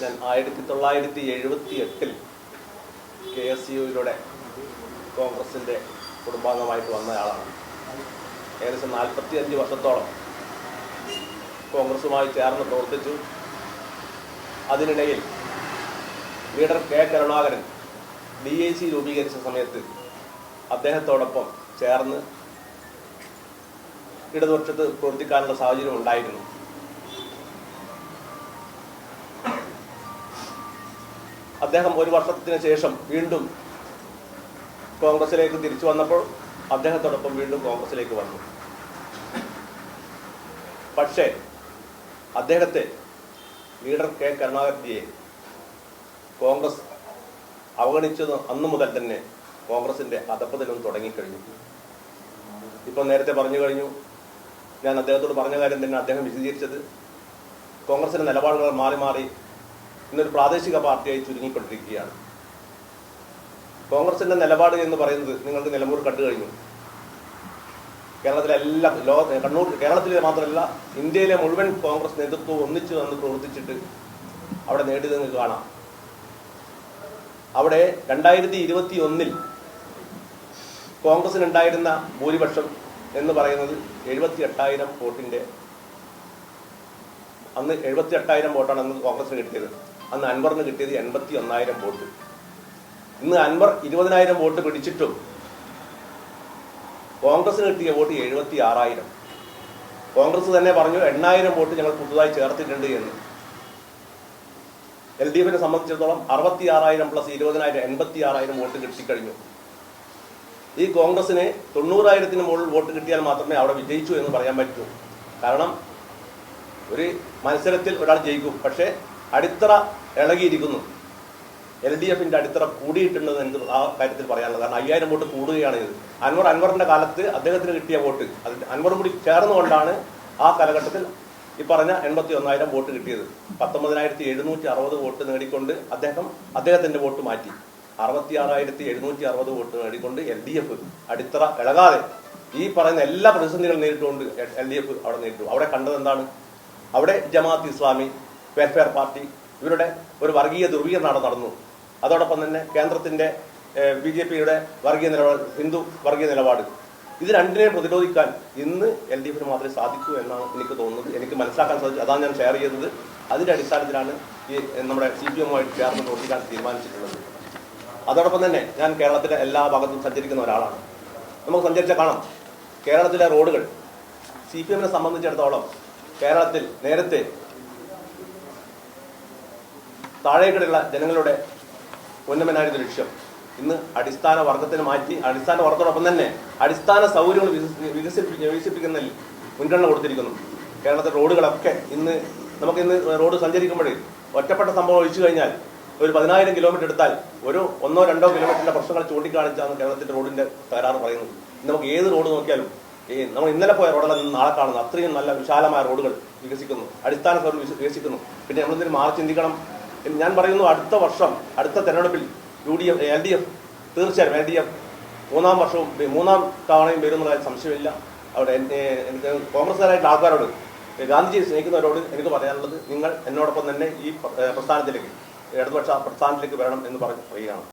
ഞാൻ 1978 KSUവിലൂടെ കോൺഗ്രസിൻ്റെ കുടുംബാംഗമായിട്ട് വന്നയാളാണ്. ഏകദേശം 45 വർഷത്തോളം കോൺഗ്രസുമായി ചേർന്ന് പ്രവർത്തിച്ചു. അതിനിടയിൽ ലീഡർ കെ കരുണാകരൻ DIC രൂപീകരിച്ച സമയത്ത് അദ്ദേഹത്തോടൊപ്പം ചേർന്ന് ഇടതുപക്ഷത്ത് പ്രവർത്തിക്കാനുള്ള സാഹചര്യം ഉണ്ടായിരുന്നു. അദ്ദേഹം ഒരു വർഷത്തിന് ശേഷം വീണ്ടും കോൺഗ്രസിലേക്ക് തിരിച്ചു വന്നപ്പോൾ അദ്ദേഹത്തോടൊപ്പം വീണ്ടും കോൺഗ്രസിലേക്ക് വന്നു. പക്ഷേ അദ്ദേഹത്തെ ലീഡർ കെ കരുണാകരൻജിയെ കോൺഗ്രസ് അവഗണിച്ചത് അന്നു മുതൽ തന്നെ കോൺഗ്രസിൻ്റെ അധപ്പതനം തുടങ്ങിക്കഴിഞ്ഞു. ഇപ്പം നേരത്തെ പറഞ്ഞു കഴിഞ്ഞു, ഞാൻ അദ്ദേഹത്തോട് പറഞ്ഞ കാര്യം തന്നെ അദ്ദേഹം വിശദീകരിച്ചത്. കോൺഗ്രസിൻ്റെ നിലപാടുകൾ മാറി മാറി ഇന്നൊരു പ്രാദേശിക പാർട്ടിയായി ചുരുങ്ങിക്കൊണ്ടിരിക്കുകയാണ്. കോൺഗ്രസിൻ്റെ നിലപാട് എന്ന് പറയുന്നത് നിങ്ങൾക്ക് നിലമ്പൂർ കണ്ടു കഴിഞ്ഞു. കേരളത്തിലെ എല്ലാ കേരളത്തിലെ മാത്രമല്ല ഇന്ത്യയിലെ മുഴുവൻ കോൺഗ്രസ് നേതൃത്വവും ഒന്നിച്ചു വന്ന് പ്രവർത്തിച്ചിട്ട് അവിടെ നേടിയത് നിങ്ങൾക്ക് കാണാം. അവിടെ 2021 കോൺഗ്രസിനുണ്ടായിരുന്ന ഭൂരിപക്ഷം എന്ന് പറയുന്നത് 78,000 വോട്ടിൻ്റെ, അന്ന് 78,000 വോട്ടാണ് അന്ന് കോൺഗ്രസിന് കിട്ടിയത്. അന്ന് അൻവറിന് കിട്ടിയത് 81,000 വോട്ട്. ഇന്ന് അൻവർ 20,000 വോട്ട് പിടിച്ചിട്ടും കോൺഗ്രസിന് കിട്ടിയ വോട്ട് 76,000. കോൺഗ്രസ് തന്നെ പറഞ്ഞു 8,000 വോട്ട് ഞങ്ങൾ പുതുതായി ചേർത്തിട്ടുണ്ട് എന്ന്. LDFിനെ സംബന്ധിച്ചിടത്തോളം 66,000 + 20,000 86,000 വോട്ട് കിട്ടിക്കഴിഞ്ഞു. ഈ കോൺഗ്രസിന് 90,000-ന് മുകളിൽ വോട്ട് കിട്ടിയാൽ മാത്രമേ അവിടെ വിജയിച്ചു എന്ന് പറയാൻ പറ്റൂ. കാരണം ഒരു മത്സരത്തിൽ ഒരാൾ ജയിക്കും, പക്ഷേ അടിത്തറ ഇളകിയിരിക്കുന്നു. LDFിൻ്റെ അടിത്തറ കൂടിയിട്ടുണ്ടെന്ന് എനിക്ക് ആ കാര്യത്തിൽ പറയാനുള്ളത്. കാരണം 5,000 വോട്ട് കൂടുകയാണ് ഇത്. അൻവറിൻ്റെ കാലത്ത് അദ്ദേഹത്തിന് കിട്ടിയ വോട്ട്, അത് അൻവറും കൂടി ചേർന്നുകൊണ്ടാണ് ആ കാലഘട്ടത്തിൽ ഈ പറഞ്ഞ 81,000 വോട്ട് കിട്ടിയത്. 19,760 വോട്ട് നേടിക്കൊണ്ട് അദ്ദേഹത്തിൻ്റെ വോട്ട് മാറ്റി 66,760 വോട്ട് നേടിക്കൊണ്ട് LDF അടിത്തറ ഇളകാതെ ഈ പറയുന്ന എല്ലാ പ്രതിസന്ധികളും നേരിട്ടുകൊണ്ട് LDF അവിടെ നേരിട്ടു. അവിടെ കണ്ടത് എന്താണ്? അവിടെ ജമാഅത്ത് ഇസ്ലാമി, വെൽഫെയർ പാർട്ടി ഇവരുടെ ഒരു വർഗീയ ധ്രുവീകരണം നടന്നു. അതോടൊപ്പം തന്നെ കേന്ദ്രത്തിൻ്റെ BJPയുടെ വർഗീയ നിലപാട്, ഹിന്ദു വർഗീയ നിലപാട്, ഇത് രണ്ടിനെയും പ്രതിരോധിക്കാൻ ഇന്ന് LDFിന് മാത്രമേ സാധിക്കൂ എന്നാണ് എനിക്ക് തോന്നുന്നത്. എനിക്ക് മനസ്സിലാക്കാൻ സാധിച്ചു. അതാണ് ഞാൻ ഷെയർ ചെയ്തത്. അതിൻ്റെ അടിസ്ഥാനത്തിലാണ് ഈ നമ്മുടെ CPM-ഉമായിട്ട് ചേർന്ന് പ്രവർത്തിക്കാൻ തീരുമാനിച്ചിട്ടുള്ളത്. അതോടൊപ്പം തന്നെ ഞാൻ കേരളത്തിലെ എല്ലാ ഭാഗത്തും സഞ്ചരിക്കുന്ന ഒരാളാണ്. നമുക്ക് സഞ്ചരിച്ചാൽ കാണാം കേരളത്തിലെ റോഡുകൾ. CPM-നെ സംബന്ധിച്ചിടത്തോളം കേരളത്തിൽ നേരത്തെ താഴേക്കിടയുള്ള ജനങ്ങളുടെ ഉന്നമനായിരുന്ന ലക്ഷ്യം ഇന്ന് അടിസ്ഥാന വർഗത്തിന് മാറ്റി അടിസ്ഥാന വർഗത്തോടൊപ്പം തന്നെ അടിസ്ഥാന സൗകര്യങ്ങൾ വികസിപ്പിക്കുന്നതിൽ മുൻഗണന കൊടുത്തിരിക്കുന്നു. കേരളത്തിലെ റോഡുകളൊക്കെ നമുക്കിന്ന് റോഡ് സഞ്ചരിക്കുമ്പോഴേ ഒറ്റപ്പെട്ട സംഭവം ഒഴിച്ചു കഴിഞ്ഞാൽ ഒരു 10,000 കിലോമീറ്റർ എടുത്താൽ ഒരു 1-2 കിലോമീറ്ററിന്റെ പ്രശ്നങ്ങൾ ചൂണ്ടിക്കാണിച്ചാണ് കേരളത്തിന്റെ റോഡിന്റെ തകരാറ് പറയുന്നത്. നമുക്ക് ഏത് റോഡ് നോക്കിയാലും നമ്മൾ ഇന്നലെ പോയ റോഡെല്ലാം നാളെ കാണുന്നു. അത്രയും നല്ല വിശാലമായ റോഡുകൾ വികസിക്കുന്നു, അടിസ്ഥാന സൗകര്യം വികസിക്കുന്നു. പിന്നെ നമ്മളിതിന് മാറി ചിന്തിക്കണം. ഞാൻ പറയുന്നു, അടുത്ത വർഷം അടുത്ത തെരഞ്ഞെടുപ്പിൽ LDF തീർച്ചയായും LDF മൂന്നാം തവണയും വരുന്ന സംശയമില്ല. അവിടെ എനിക്ക് കോൺഗ്രസ്സുകാരായിട്ടുള്ള ആൾക്കാരോട്, ഗാന്ധിജിയെ സ്നേഹിക്കുന്നവരോട് എനിക്ക് പറയാനുള്ളത്, നിങ്ങൾ എന്നോടൊപ്പം തന്നെ ഈ പ്രസ്ഥാനത്തിലേക്ക്, ഇടതുപക്ഷ പ്രസ്ഥാനത്തിലേക്ക് വരണം എന്ന് പറയുകയാണ്.